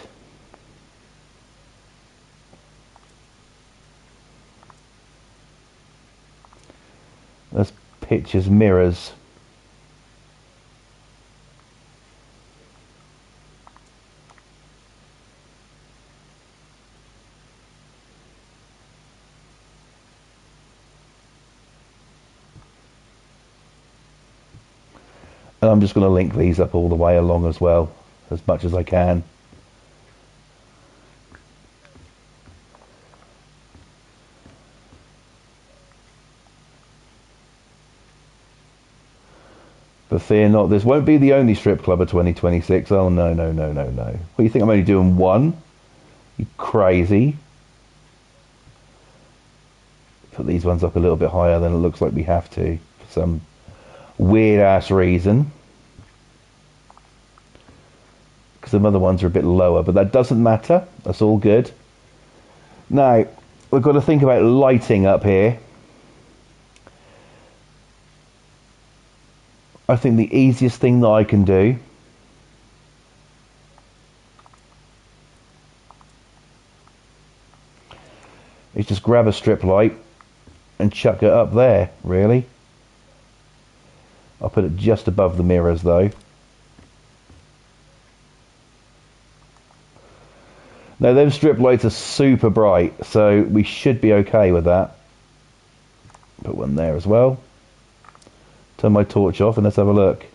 those pictures, mirrors. And I'm just going to link these up all the way along as well, as much as I can. But fear not, this won't be the only strip club of 2026. Oh no, no, no, no, no. What do you think, I'm only doing one? You crazy. Put these ones up a little bit higher than it looks like we have to, for some weird ass reason. Because some other ones are a bit lower, but that doesn't matter. That's all good. Now, we've got to think about lighting up here. I think the easiest thing that I can do is just grab a strip light and chuck it up there, really. I'll put it just above the mirrors though. Now those strip lights are super bright, so we should be okay with that. Put one there as well. Turn my torch off and let's have a look.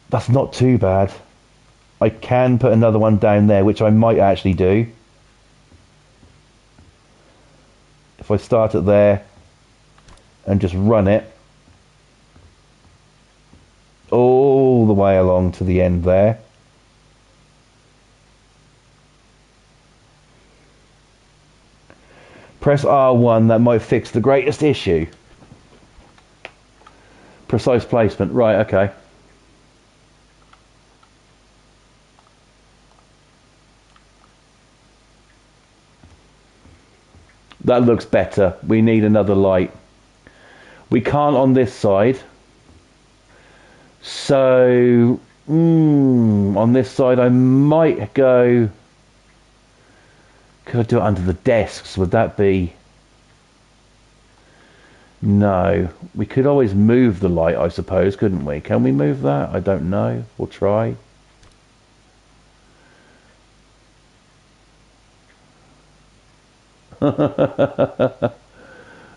That's not too bad. I can put another one down there, which I might actually do. If I start it there and just run it all the way along to the end there. Press R1, that might fix the greatest issue. Precise placement, right, okay. That looks better. We need another light. We can't on this side. So, on this side I might go Could I do it under the desks? Would that be... No. We could always move the light, I suppose, couldn't we? Can we move that? I don't know. We'll try.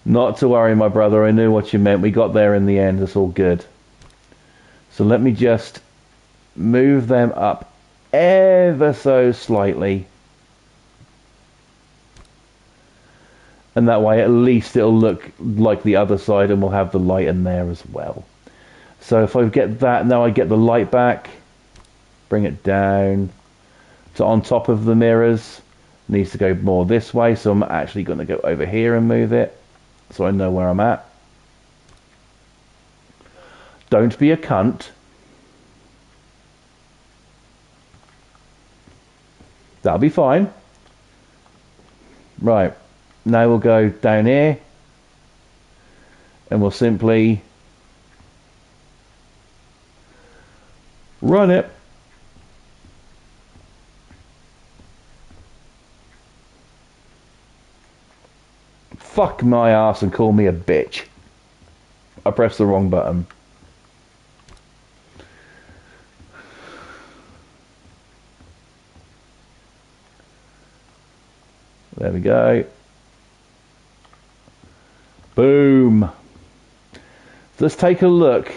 Not to worry, my brother. I knew what you meant. We got there in the end. It's all good. So let me just move them up ever so slightly. And that way at least it'll look like the other side and we'll have the light in there as well. So if I get that, now I get the light back. Bring it down to on top of the mirrors. Needs to go more this way, so I'm actually going to go over here and move it so I know where I'm at. Don't be a cunt. That'll be fine. Right, now we'll go down here and we'll simply run it. Fuck my ass and call me a bitch. I pressed the wrong button. There we go. Boom. Let's take a look.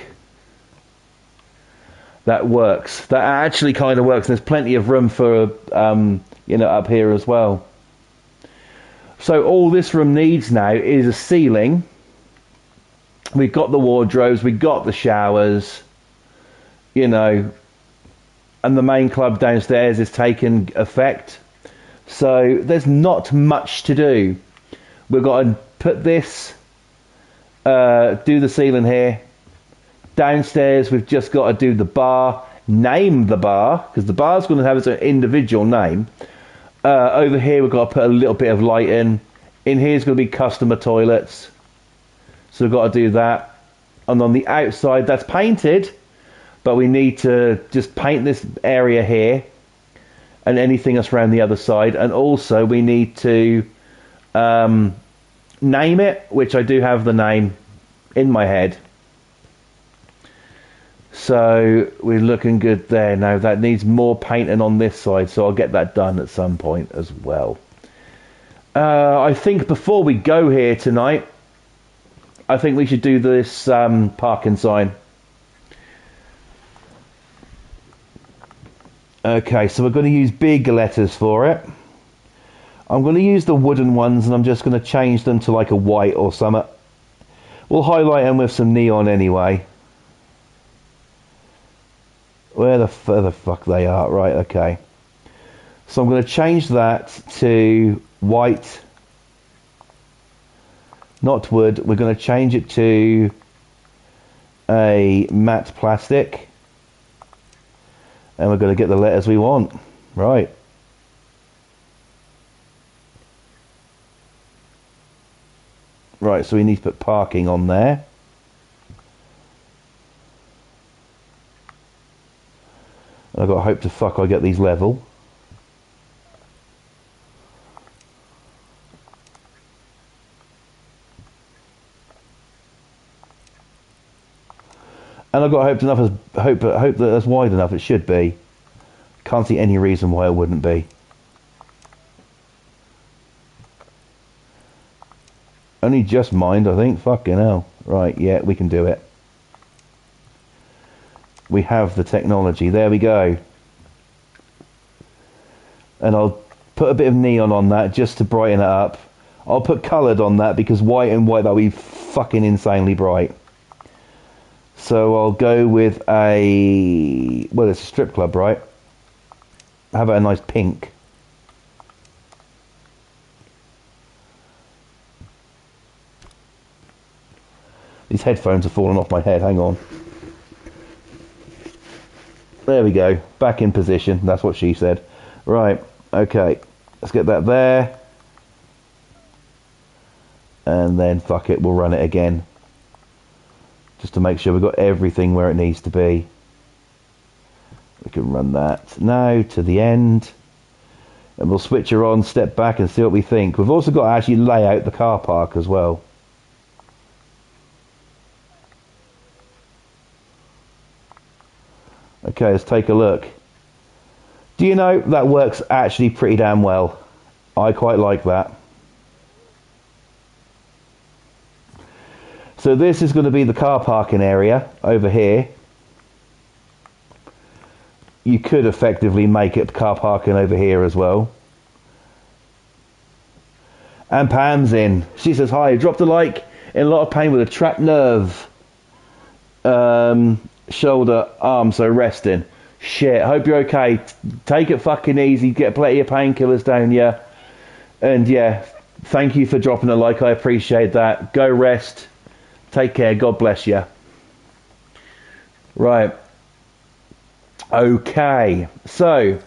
That works. That actually kind of works. There's plenty of room for, you know, up here as well. So all this room needs now is a ceiling. We've got the wardrobes, we've got the showers, you know, and the main club downstairs is taking effect. So there's not much to do. We've got to put this, do the ceiling here. Downstairs we've just got to do the bar, name the bar, because the bar's going to have its own individual name. Over here we've got to put a little bit of light in. In here's going to be customer toilets. So we've got to do that. And on the outside that's painted, but we need to just paint this area here and anything else around the other side. And also we need to name it, which I do have the name in my head. So we're looking good there. Now that needs more painting on this side, so I'll get that done at some point as well. I think before we go here tonight, I think we should do this parking sign. Okay, so we're going to use big letters for it. I'm going to use the wooden ones and I'm just going to change them to like a white or something. We'll highlight them with some neon anyway. Where the fuck they are? Right, okay. So I'm going to change that to white. Not wood. We're going to change it to a matte plastic. And we're going to get the letters we want. Right. Right, so we need to put parking on there. I've got to hope to fuck I get these level. And I've got hope that that's wide enough. It should be. Can't see any reason why it wouldn't be. Only just mind, I think. Fucking hell. Right, yeah, we can do it. We have the technology. There we go. And I'll put a bit of neon on that just to brighten it up. I'll put coloured on that because white and white, that'll be fucking insanely bright. So I'll go with a... Well, it's a strip club, right? How about a nice pink? These headphones are falling off my head. Hang on. There we go. Back in position. That's what she said. Right. Okay. Let's get that there. And then, fuck it, we'll run it again. Just to make sure we've got everything where it needs to be. We can run that now to the end. and we'll switch her on, step back and see what we think. We've also got to actually lay out the car park as well. Okay, let's take a look. Do you know, that works actually pretty damn well. I quite like that. So this is going to be the car parking area over here. You could effectively make it car parking over here as well. And Pam's in. She says, hi, dropped a like, in a lot of pain with a trapped nerve. Shoulder, arm, so resting. Shit, hope you're okay. Take it fucking easy, get plenty of painkillers down you. And yeah, thank you for dropping a like, I appreciate that. Go rest. Take care, God bless you. Right. Okay, so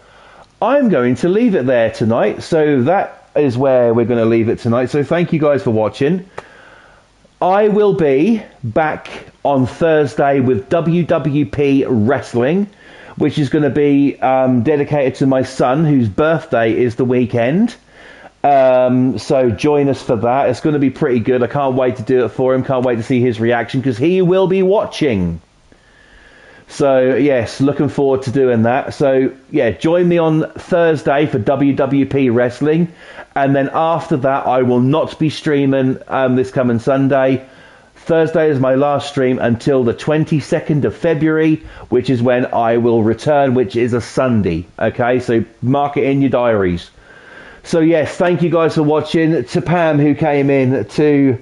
I'm going to leave it there tonight. So that is where we're going to leave it tonight. So thank you guys for watching. I will be back on Thursday with WWP Wrestling, which is going to be dedicated to my son, whose birthday is the weekend. So join us for that. It's going to be pretty good. I can't wait to do it for him. Can't wait to see his reaction, because he will be watching. So yes, looking forward to doing that. So yeah, join me on Thursday for WWP Wrestling, and then after that I will not be streaming this coming Sunday. Thursday is my last stream until the 22nd of February, which is when I will return, which is a Sunday. Okay, so mark it in your diaries. So yes, thank you guys for watching. To Pam, who came in, to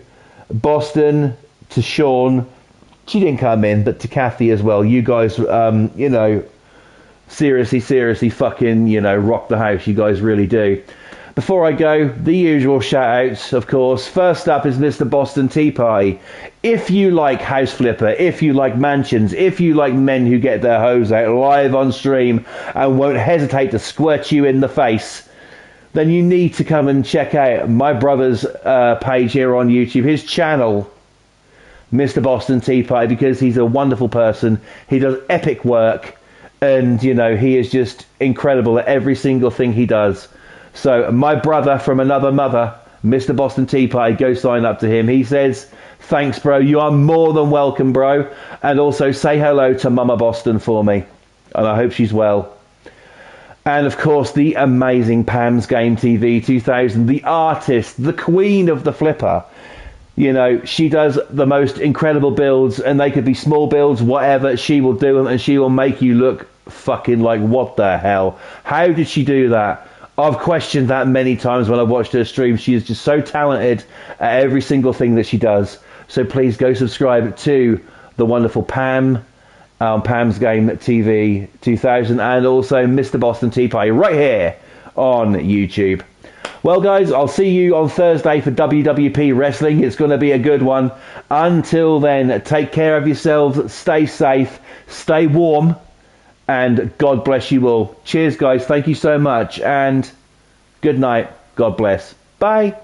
Boston, to Sean. She didn't come in, but to Kathy as well. You guys, you know, seriously fucking, you know, rock the house. You guys really do. Before I go, the usual shout outs, of course. First up is Mr. Boston Tea Party. If you like House Flipper, if you like mansions, if you like men who get their hose out live on stream and won't hesitate to squirt you in the face, then you need to come and check out my brother's page here on YouTube, his channel, Mr. Boston Tea Party, because he's a wonderful person. He does epic work, and you know, he is just incredible at every single thing he does. So my brother from another mother, Mr. Boston Tea Party, go sign up to him. He says, thanks bro, you are more than welcome bro, and also say hello to Mama Boston for me, and I hope she's well. And of course the amazing Pam's Game TV 2000, the artist, the queen of the flipper. You know, she does the most incredible builds, and they could be small builds, whatever. She will do them, and she will make you look fucking like, what the hell? How did she do that? I've questioned that many times when I've watched her stream. She is just so talented at every single thing that she does. So please go subscribe to the wonderful Pam, Pam's Game TV 2000, and also Mr. Boston Tea Party right here on YouTube. Well guys, I'll see you on Thursday for WWP Wrestling. It's going to be a good one. Until then, take care of yourselves, stay safe, stay warm, and God bless you all. Cheers guys, thank you so much, and good night. God bless. Bye.